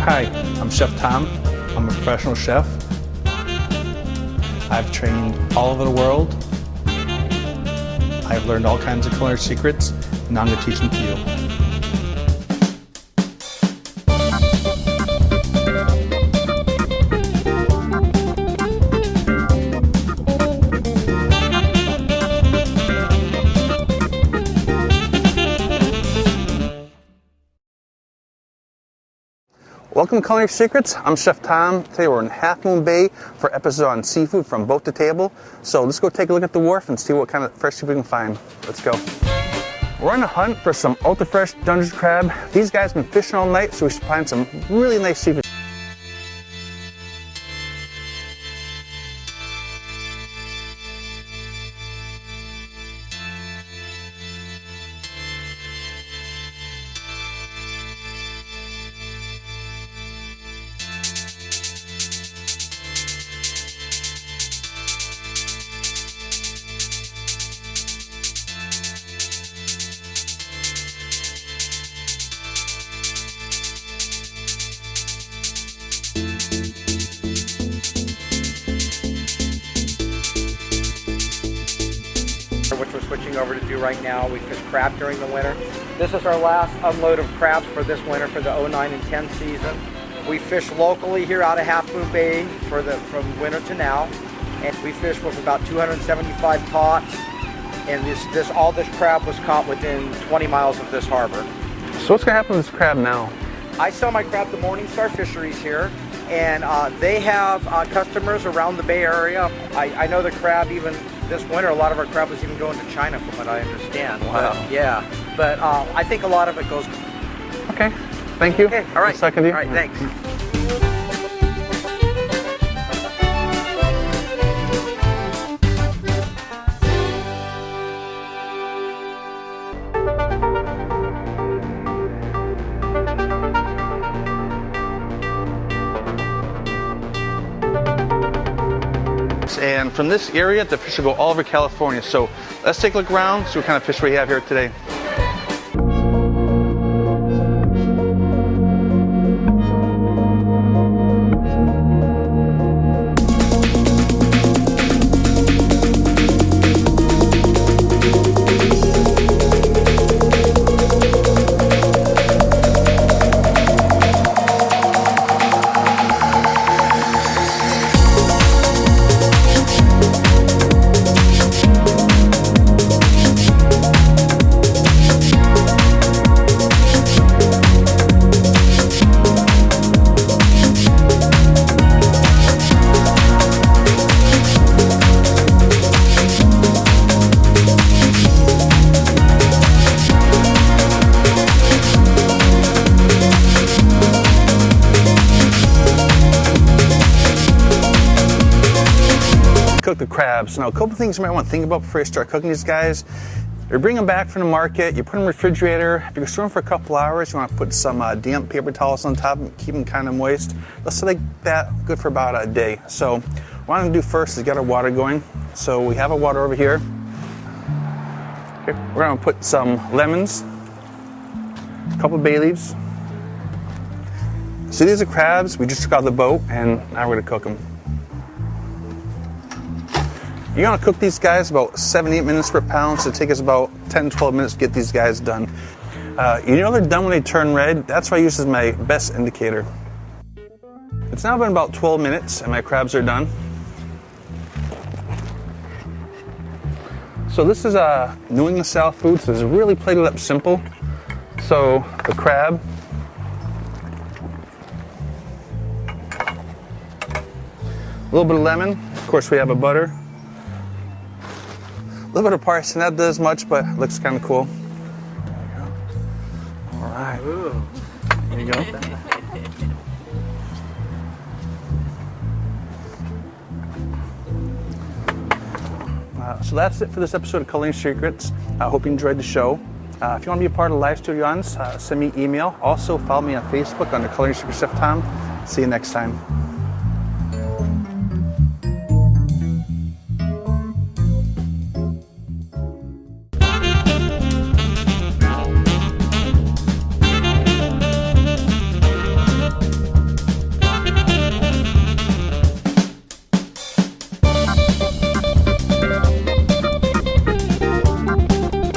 Hi, I'm Chef Tomm. I'm a professional chef. I've trained all over the world. I've learned all kinds of culinary secrets, and now I'm going to teach them to you. Welcome to Culinary Secrets. I'm Chef Tomm. Today we're in Half Moonbay for an episode on seafood from boat to table. So let's go take a look at the wharf and see what kind of fresh seafood we can find. Let's go. We're on a hunt for some ultra fresh Dungeness crab. These guys have been fishing all night, so we should find some really nice seafood. Which we're switching over to do right now. We fish crab during the winter. This is our last unload of crabs for this winter for the 09 and 10 season. We fish locally here out of Half Moonbay from winter to now, and we fish with about 275 pots. And all this crab was caught within 20 miles of this harbor. So what's gonna happen with this crab now? I sell my crab to Morningstar Fisheries here, and they have customers around the Bay Area. I know the crab, even this winter, a lot of our crab was even going to China from what I understand. Wow. But I think a lot of it goes. Okay, thank you. Okay, all right. All right, thanks. And from this area, the fish will go all over California. So let's take a look around, see what kind of fish we have here today. Cook the crabs. Now, a couple things you might want to think about before you start cooking these guys. You bring them back from the market, you put them in the refrigerator. If you're storing them for a couple hours, you want to put some damp paper towels on top and keep them kind of moist. Let's say that good for about a day. So what I'm going to do first is get our water going. So we have our water over here. Okay, we're going to put some lemons, a couple bay leaves. So these are crabs we just took out of the boat, and now we're going to cook them. You're going to cook these guys about 7-8 minutes per pound, so it takes us about 10-12 minutes to get these guys done. You know they're done when they turn red. That's what I use as my best indicator. It's now been about 12 minutes and my crabs are done. So this is New England style food, so it's really plated up simple. So the crab, a little bit of lemon, of course we have a butter. A little bit of parsley, not does much, but it looks kind of cool. There you go. All right. Ooh. There you go. So that's it for this episode of Culinary Secrets. I hope you enjoyed the show. If you want to be a part of the live studio audience, send me an email. Also, follow me on Facebook under Culinary Secrets Chef Tomm. See you next time.